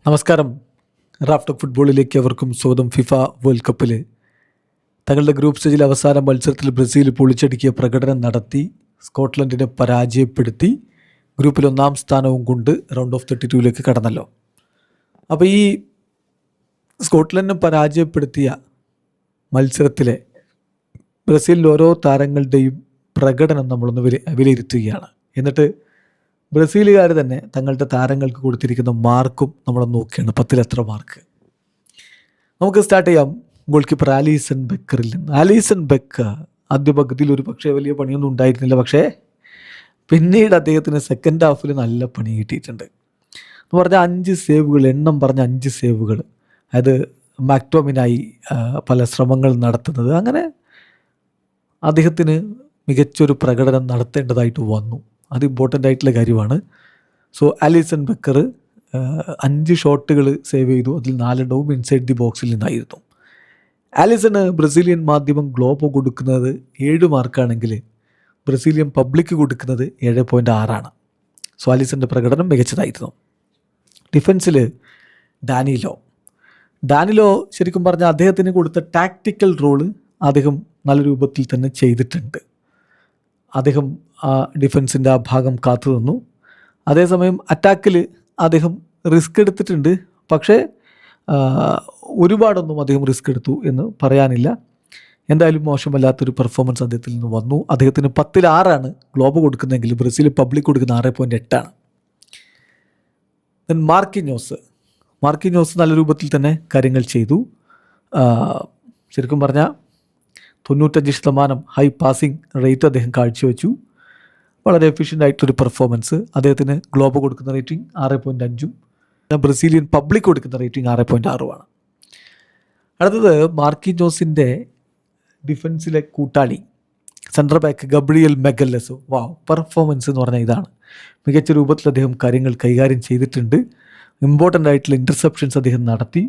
നമസ്കാരം. റാഫ്റ്റർ ഫുട്ബോളിലേക്ക് അവർക്കും സ്വാഗതം. ഫിഫ വേൾഡ് കപ്പിൽ തങ്ങളുടെ ഗ്രൂപ്പ് സ്റ്റേജിൽ അവസാന മത്സരത്തിൽ ബ്രസീൽ പൊളിച്ചടുക്കിയ പ്രകടനം നടത്തി സ്കോട്ട്ലൻഡിനെ പരാജയപ്പെടുത്തി ഗ്രൂപ്പിൽ 1-ാം സ്ഥാനവും കൊണ്ട് റൗണ്ട് ഓഫ് 32 കടന്നല്ലോ. അപ്പോൾ ഈ സ്കോട്ട്ലൻഡിനെ പരാജയപ്പെടുത്തിയ മത്സരത്തിലെ ബ്രസീലിലെ ഓരോ താരങ്ങളുടെയും പ്രകടനം നമ്മളൊന്ന് വിലയിരുത്തുകയാണ്. എന്നിട്ട് ബ്രസീലുകാർ തന്നെ തങ്ങളുടെ താരങ്ങൾക്ക് കൊടുത്തിരിക്കുന്ന മാർക്കും നമ്മൾ നോക്കുകയാണ്. 10ൽ എത്ര മാർക്ക്. നമുക്ക് സ്റ്റാർട്ട് ചെയ്യാം ഗോൾ കീപ്പർ ആലീസൺ ബെക്കറിൽ നിന്ന്. ആലീസൺ ബെക്കർ ആദ്യ പകുതിയിൽ ഒരു പക്ഷേ വലിയ പണിയൊന്നും ഉണ്ടായിരുന്നില്ല. പക്ഷേ പിന്നീട് അദ്ദേഹത്തിന് സെക്കൻഡ് ഹാഫിൽ നല്ല പണി കിട്ടിയിട്ടുണ്ട്. എന്ന് പറഞ്ഞാൽ 5 സേവുകൾ, എണ്ണം പറഞ്ഞ 5 സേവുകൾ. അതായത് മാക്ടോമിനായി പല ശ്രമങ്ങൾ നടത്തുന്നത്. അങ്ങനെ അദ്ദേഹത്തിന് മികച്ചൊരു പ്രകടനം നടത്തേണ്ടതായിട്ട് വന്നു. അത് ഇമ്പോർട്ടൻ്റ് ആയിട്ടുള്ള കാര്യമാണ്. സോ ആലിസൺ ബെക്കർ 5 ഷോട്ടുകൾ സേവ് ചെയ്തു. അതിൽ 4 ഇൻസൈഡ് ദി ബോക്സിൽ നിന്നായിരുന്നു. ആലിസണ് ബ്രസീലിയൻ മാധ്യമം ഗ്ലോബോ കൊടുക്കുന്നത് 7 മാർക്കാണെങ്കിൽ ബ്രസീലിയൻ പബ്ലിക് കൊടുക്കുന്നത് 7.6 സോ ആലിസൻ്റെ പ്രകടനം മികച്ചതായിരുന്നു. ഡിഫൻസിൽ ഡാനിലോ ശരിക്കും പറഞ്ഞാൽ അദ്ദേഹത്തിന് കൊടുത്ത ടാക്റ്റിക്കൽ റോള് അദ്ദേഹം നല്ല രൂപത്തിൽ തന്നെ ചെയ്തിട്ടുണ്ട്. അദ്ദേഹം ആ ഡിഫൻസിൻ്റെ ആ ഭാഗം കാത്തു നിന്നു. അതേസമയം അറ്റാക്കിൽ അദ്ദേഹം റിസ്ക് എടുത്തിട്ടുണ്ട്. പക്ഷേ ഒരുപാടൊന്നും അദ്ദേഹം റിസ്ക് എടുത്തു എന്ന് പറയാനില്ല. എന്തായാലും മോശമല്ലാത്തൊരു പെർഫോമൻസ് അദ്ദേഹത്തിൽ നിന്ന് വന്നു. അദ്ദേഹത്തിന് 10ൽ 6 ഗ്ലോബ് കൊടുക്കുന്നതെങ്കിൽ ബ്രസീൽ പബ്ലിക് കൊടുക്കുന്ന 6.8. ദെൻ മാർക്കിഞ്ഞോസ് നല്ല രൂപത്തിൽ തന്നെ കാര്യങ്ങൾ ചെയ്തു. ശരിക്കും പറഞ്ഞാൽ 95% ഹൈ പാസിംഗ് റേറ്റ് അദ്ദേഹം കാഴ്ചവെച്ചു. വളരെ എഫിഷ്യൻ്റ് ആയിട്ടൊരു പെർഫോമൻസ്. അദ്ദേഹത്തിന് ഗ്ലോബ് കൊടുക്കുന്ന റേറ്റിംഗ് 6.5, ബ്രസീലിയൻ പബ്ലിക് കൊടുക്കുന്ന റേറ്റിംഗ് 6.6. അടുത്തത് മാർക്കിഞ്ഞോസിൻ്റെ ഡിഫൻസിലെ കൂട്ടാളി central back Gabriel Magalhaes. Performance എന്ന് പറഞ്ഞാൽ ഇതാണ്. മികച്ച രൂപത്തിൽ അദ്ദേഹം കാര്യങ്ങൾ കൈകാര്യം ചെയ്തിട്ടുണ്ട്. ഇമ്പോർട്ടൻ്റ് ആയിട്ടുള്ള ഇൻ്റർസെപ്ഷൻസ് അദ്ദേഹം നടത്തി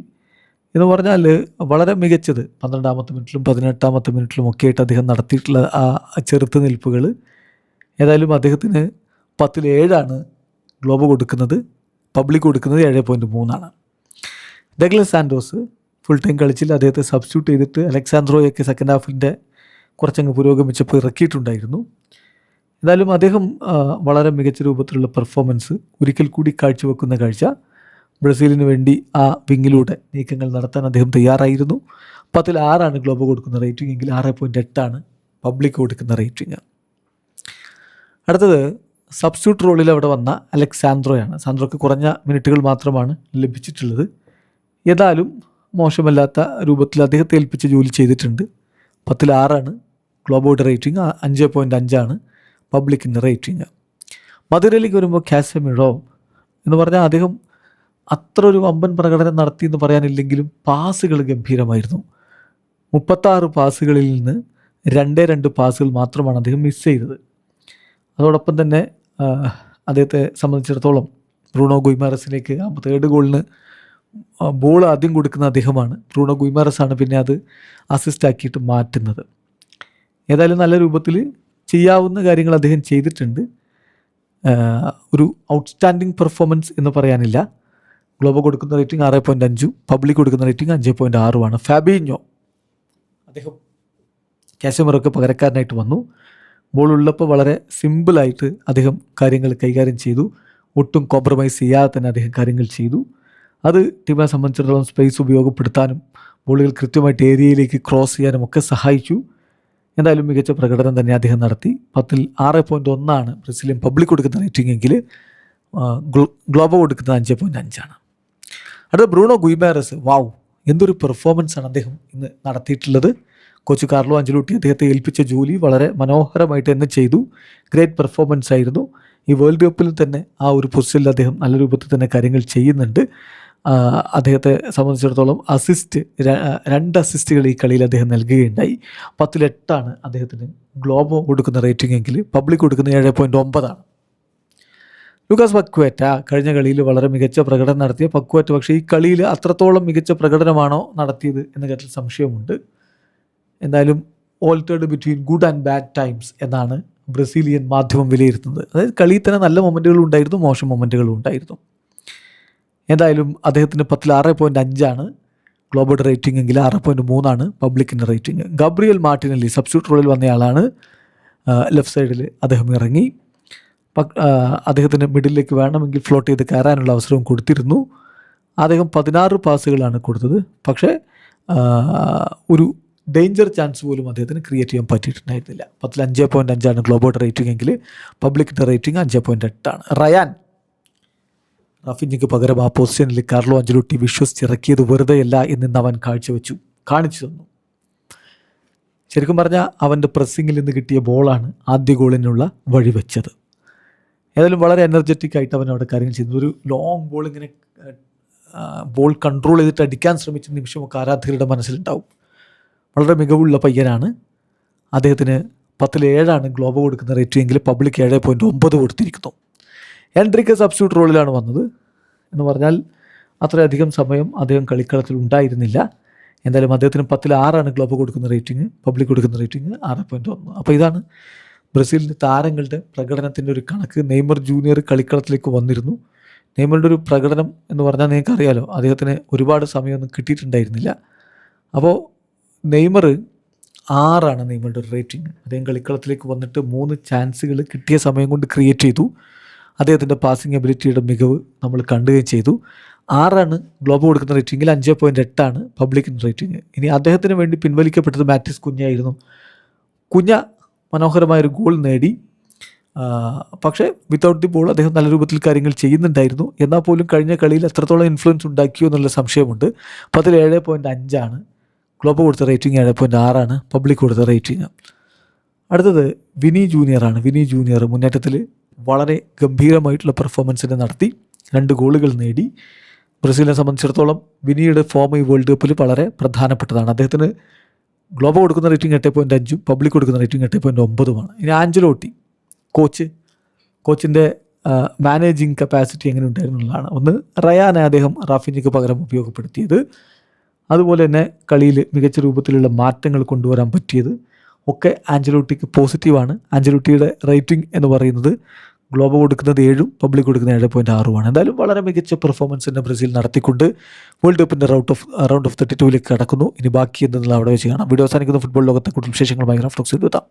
എന്ന് പറഞ്ഞാൽ വളരെ മികച്ചത്. 12ാമത്തെ മിനിറ്റിലും 18ാമത്തെ മിനിറ്റിലും ഒക്കെ ആയിട്ട് അദ്ദേഹം നടത്തിയിട്ടുള്ള ആ ചെറുത്ത് നിൽപ്പുകൾ. ഏതായാലും അദ്ദേഹത്തിന് 10ൽ 7 ഗ്ലോബ് കൊടുക്കുന്നത്. പബ്ലിക് കൊടുക്കുന്നത് 7.3. ഡഗ്ലസ് സാൻഡോസ് ഫുൾ ടൈം കളിച്ചില്ല. അദ്ദേഹത്തെ സബ്സ്റ്റിറ്റ്യൂട്ട് ചെയ്തിട്ട് അലക്സാൻഡ്രോയൊക്കെ സെക്കൻഡ് ഹാഫിൻ്റെ കുറച്ചങ്ങ് പുരോഗമിച്ചപ്പോൾ ഇറക്കിയിട്ടുണ്ടായിരുന്നു. എന്തായാലും അദ്ദേഹം വളരെ മികച്ച രൂപത്തിലുള്ള പെർഫോമൻസ് ഒരിക്കൽ കൂടി കാഴ്ചവെക്കുന്ന കാഴ്ച. ബ്രസീലിന് വേണ്ടി ആ വിങ്ങിലൂടെ നീക്കങ്ങൾ നടത്താൻ അദ്ദേഹം തയ്യാറായിരുന്നു. 10ൽ 6 ഗ്ലോബ് കൊടുക്കുന്ന റേറ്റിംഗ് എങ്കിൽ 6.8 പബ്ലിക് കൊടുക്കുന്ന റേറ്റിംഗ്. അടുത്തത് സബ്സ്റ്റിറ്റ്യൂട്ട് റോളിൽ അവിടെ വന്ന അലക്സാൻഡ്രോയാണ്. സാൻഡ്രോയ്ക്ക് കുറഞ്ഞ മിനിറ്റുകൾ മാത്രമാണ് ലഭിച്ചിട്ടുള്ളത്. ഏതായാലും മോശമല്ലാത്ത രൂപത്തിൽ അദ്ദേഹത്തെ ഏൽപ്പിച്ച് ജോലി ചെയ്തിട്ടുണ്ട്. 10ൽ 6 ഗ്ലോബോയുടെ റേറ്റിംഗ്, 5.5 പബ്ലിക്കിൻ്റെ റേറ്റിംഗ്. മധുരയിലേക്ക് വരുമ്പോൾ കാസമിറോ എന്ന് പറഞ്ഞാൽ അദ്ദേഹം അത്ര ഒരു വമ്പൻ പ്രകടനം നടത്തി എന്ന് പറയാനില്ലെങ്കിലും പാസുകൾ ഗംഭീരമായിരുന്നു. 36 പാസുകളിൽ നിന്ന് 2 പാസുകൾ മാത്രമാണ് അദ്ദേഹം മിസ് ചെയ്തത്. അതോടൊപ്പം തന്നെ അദ്ദേഹത്തെ സംബന്ധിച്ചിടത്തോളം ബ്രൂണോ ഗുയ്മാറസിലേക്ക് 3rd ഗോളിന് ബോൾ ആദ്യം കൊടുക്കുന്ന അദ്ദേഹമാണ്. ബ്രൂണോ ഗുയ്മാറസാണ് പിന്നെ അത് അസിസ്റ്റ് ആക്കിയിട്ട് മാറ്റുന്നത്. ഏതായാലും നല്ല രൂപത്തിൽ ചെയ്യാവുന്ന കാര്യങ്ങൾ അദ്ദേഹം ചെയ്തിട്ടുണ്ട്. ഒരു ഔട്ട്സ്റ്റാൻഡിങ് പെർഫോമൻസ് എന്ന് പറയാനില്ല. ഗ്ലോബ് കൊടുക്കുന്ന റേറ്റിംഗ് 6.5, പബ്ലിക് കൊടുക്കുന്ന റേറ്റിംഗ് 5.6. ഫാബിഞ്ഞോ അദ്ദേഹം കാസമിറോക്ക് പകരക്കാരനായിട്ട് വന്നു. ബോൾ ഉള്ളപ്പോൾ വളരെ സിമ്പിളായിട്ട് അദ്ദേഹം കാര്യങ്ങൾ കൈകാര്യം ചെയ്തു. ഒട്ടും കോംപ്രമൈസ് ചെയ്യാതെ തന്നെ അദ്ദേഹം കാര്യങ്ങൾ ചെയ്തു. അത് ടീമിനെ സംബന്ധിച്ചിടത്തോളം സ്പേസ് ഉപയോഗപ്പെടുത്താനും ബോളുകൾ കൃത്യമായിട്ട് ഏരിയയിലേക്ക് ക്രോസ് ചെയ്യാനും ഒക്കെ സഹായിച്ചു. എന്തായാലും മികച്ച പ്രകടനം തന്നെ അദ്ദേഹം നടത്തി. 10ൽ 6.1 ബ്രസീലിയൻ പബ്ലിക് കൊടുക്കുന്ന റേറ്റിംഗ് എങ്കിൽ ഗ്ലോബോ കൊടുക്കുന്നത് 5.5. അടുത്ത ബ്രൂണോ ഗുയ്മാറസ്. എന്തൊരു പെർഫോമൻസാണ് അദ്ദേഹം ഇന്ന് നടത്തിയിട്ടുള്ളത്. കോച്ച് കാർലോ അഞ്ചലോട്ടി അദ്ദേഹത്തെ ഏൽപ്പിച്ച ജോലി വളരെ മനോഹരമായിട്ട് തന്നെ ചെയ്തു. ഗ്രേറ്റ് പെർഫോമൻസ് ആയിരുന്നു. ഈ വേൾഡ് കപ്പിൽ തന്നെ ആ ഒരു പൊസിഷനിൽ അദ്ദേഹം നല്ല രൂപത്തിൽ തന്നെ കാര്യങ്ങൾ ചെയ്യുന്നുണ്ട്. അദ്ദേഹത്തെ സംബന്ധിച്ചിടത്തോളം 2 അസിസ്റ്റുകൾ ഈ കളിയിൽ അദ്ദേഹം നൽകുകയുണ്ടായി. 10ൽ 8 അദ്ദേഹത്തിന് ഗ്ലോബോ കൊടുക്കുന്ന റേറ്റിംഗ് എങ്കിൽ പബ്ലിക് കൊടുക്കുന്ന 7.9. ലൂക്കാസ് പക്വേറ്റ കഴിഞ്ഞ കളിയിൽ വളരെ മികച്ച പ്രകടനം നടത്തിയ പക്വേറ്റ. പക്ഷേ ഈ കളിയിൽ അത്രത്തോളം മികച്ച പ്രകടനമാണോ നടത്തിയത് എന്ന കാര്യത്തിൽ സംശയമുണ്ട്. എന്തായാലും altered between good and bad times എന്നാണ് ബ്രസീലിയൻ മാധ്യമം വിലയിരുത്തുന്നത്. അതായത് കളിയിൽ തന്നെ നല്ല മൊമെൻറ്റുകളും ഉണ്ടായിരുന്നു, മോശം മൊമെൻറ്റുകളും ഉണ്ടായിരുന്നു. എന്തായാലും അദ്ദേഹത്തിന് 10ൽ 6.5 ഗ്ലോബോയുടെ റേറ്റിംഗ് എങ്കിൽ 6.3 പബ്ലിക്കിൻ്റെ റേറ്റിംഗ്. ഗബ്രിയൽ മാർട്ടിനെല്ലി സബ്സ്റ്റിറ്റ്യൂട്ട് റോളിൽ വന്നയാളാണ്. ലെഫ്റ്റ് സൈഡിൽ അദ്ദേഹം ഇറങ്ങി. അദ്ദേഹത്തിന് മിഡിലേക്ക് വേണമെങ്കിൽ ഫ്ലോട്ട് ചെയ്ത് കയറാനുള്ള അവസരവും കൊടുത്തിരുന്നു. അദ്ദേഹം 16 പാസുകളാണ് കൊടുത്തത്. പക്ഷേ ഒരു ഡേഞ്ചർ ചാൻസ് പോലും അദ്ദേഹത്തിന് ക്രിയേറ്റ് ചെയ്യാൻ പറ്റിയിട്ടുണ്ടായിരുന്നില്ല. 10ൽ 5.5 ഗ്ലോബോയുടെ റേറ്റിംഗ് എങ്കിൽ പബ്ലിക്കിൻ്റെ റേറ്റിംഗ് 5.8. റയാൻ റാഫിഞ്ഞയ്ക്ക് പകരം ആ പൊസിഷനിൽ കാർലോ അഞ്ചലോട്ടി വിശ്വസിച്ചിറക്കിയത് വെറുതെയല്ല എന്ന് അവൻ കാണിച്ചു തന്നു. ശരിക്കും പറഞ്ഞാൽ അവൻ്റെ പ്രസ്സിങ്ങിൽ നിന്ന് കിട്ടിയ ബോളാണ് ആദ്യ ഗോളിനുള്ള വഴിവെച്ചത്. ഏതായാലും വളരെ എനർജറ്റിക് ആയിട്ട് അവൻ അവിടെ കാര്യങ്ങൾ ചെയ്തു. ഒരു ലോങ് ബോൾ ഇങ്ങനെ ബോൾ കൺട്രോൾ ചെയ്തിട്ട് അടിക്കാൻ ശ്രമിച്ച നിമിഷമൊക്കെ ആരാധകരുടെ മനസ്സിലുണ്ടാവും. വളരെ മികവുള്ള പയ്യനാണ്. അദ്ദേഹത്തിന് 10ൽ 7 ഗ്ലോബോ കൊടുക്കുന്ന റേറ്റിംഗ് എങ്കിൽ പബ്ലിക് 7.9 കൊടുത്തിരിക്കുന്നു. എൻട്രിക്ക് സബ്സ്റ്റിറ്റ്യൂട്ട് റോളിലാണ് വന്നത് എന്ന് പറഞ്ഞാൽ അത്രയധികം സമയം അദ്ദേഹം കളിക്കളത്തിൽ ഉണ്ടായിരുന്നില്ല. എന്തായാലും അദ്ദേഹത്തിന് 10ൽ 6 ഗ്ലോബോ കൊടുക്കുന്ന റേറ്റിംഗ്, പബ്ലിക് കൊടുക്കുന്ന റേറ്റിംഗ് 6.1. അപ്പോൾ ഇതാണ് ബ്രസീലിൻ്റെ താരങ്ങളുടെ പ്രകടനത്തിൻ്റെ ഒരു കണക്ക്. നെയ്മർ ജൂനിയർ കളിക്കളത്തിലേക്ക് വന്നിരുന്നു. നെയ്മറുടെ ഒരു പ്രകടനം എന്ന് പറഞ്ഞാൽ നിങ്ങൾക്ക് അറിയാലോ, അദ്ദേഹത്തിന് ഒരുപാട് സമയമൊന്നും കിട്ടിയിട്ടുണ്ടായിരുന്നില്ല. അപ്പോൾ നെയ്മർ 6 നെയ്മറുടെ ഒരു റേറ്റിംഗ്. അദ്ദേഹം കളിക്കളത്തിലേക്ക് വന്നിട്ട് 3 ചാൻസുകൾ കിട്ടിയ സമയം കൊണ്ട് ക്രിയേറ്റ് ചെയ്തു. അദ്ദേഹത്തിൻ്റെ പാസിംഗ് എബിലിറ്റിയുടെ മികവ് നമ്മൾ കാണുകയും ചെയ്തു. 6 ഗ്ലോബോ കൊടുക്കുന്ന റേറ്റിംഗിൽ 5.8 പബ്ലിക്കിൻ്റെ റേറ്റിംഗ്. ഇനി അദ്ദേഹത്തിന് വേണ്ടി പിൻവലിക്കപ്പെട്ടത് മാറ്റിസ് കുഞ്ഞായിരുന്നു. കുഞ്ഞ മനോഹരമായൊരു ഗോൾ നേടി. പക്ഷേ വിത്തൗട്ട് ദി ബോൾ അദ്ദേഹം നല്ല രൂപത്തിൽ കാര്യങ്ങൾ ചെയ്യുന്നുണ്ടായിരുന്നു. എന്നാൽ പോലും കഴിഞ്ഞ കളിയിൽ എത്രത്തോളം ഇൻഫ്ലുവൻസ് ഉണ്ടാക്കിയോ എന്നുള്ള സംശയമുണ്ട്. 10ൽ 7.5 ഗ്ലോബോ കൊടുത്ത റേറ്റിംഗ്, 7.6 പബ്ലിക് കൊടുത്ത റേറ്റിംഗ്. അടുത്തത് വിനി ജൂനിയറാണ്. വിനി ജൂനിയർ മുന്നേറ്റത്തിൽ വളരെ ഗംഭീരമായിട്ടുള്ള പെർഫോമൻസിനെ നടത്തി 2 ഗോളുകൾ നേടി. ബ്രസീലിനെ സംബന്ധിച്ചിടത്തോളം വിനിയുടെ ഫോം ഈ വേൾഡ് കപ്പിൽ വളരെ പ്രധാനപ്പെട്ടതാണ്. അദ്ദേഹത്തിന് ഗ്ലോബോ കൊടുക്കുന്ന റേറ്റിംഗ് 8.5 പബ്ലിക് കൊടുക്കുന്ന റേറ്റിംഗ് 8.9. ഇനി ആഞ്ചലോട്ടി കോച്ചിൻ്റെ മാനേജിങ് കപ്പാസിറ്റി എങ്ങനെ ഉണ്ടായിരുന്നുള്ളതാണ്. ഒന്ന്, റയാനെ അദ്ദേഹം റാഫിഞ്ഞയ്ക്ക് പകരം ഉപയോഗപ്പെടുത്തിയത്, അതുപോലെ തന്നെ കളിയിൽ മികച്ച രൂപത്തിലുള്ള മാറ്റങ്ങൾ കൊണ്ടുവരാൻ പറ്റിയത് ഒക്കെ ആഞ്ചലോട്ടിക്ക് പോസിറ്റീവാണ്. ആഞ്ചലോട്ടിയുടെ റേറ്റിംഗ് എന്ന് പറയുന്നത് ഗ്ലോബോ കൊടുക്കുന്നത് 7 പബ്ലിക് കൊടുക്കുന്നത് 7.6. എന്തായാലും വളരെ മികച്ച പെർഫോമൻസിൻ്റെ ബ്രസീൽ നടത്തിക്കൊണ്ട് വേൾഡ് കപ്പിൻ്റെ റൗണ്ട് ഓഫ് 32 കടക്കുന്നു. ഇനി ബാക്കി എന്തെന്നുള്ള അവിടെ വെച്ച് കാണാം. വീഡിയോ അവസാനിക്കുന്ന ഫുട്ബോൾ ലോകത്തെ കൂടുതൽ വിശേഷങ്ങളുമായി ഗ്രാഫ്റ്റോക്സിൽ എത്താം.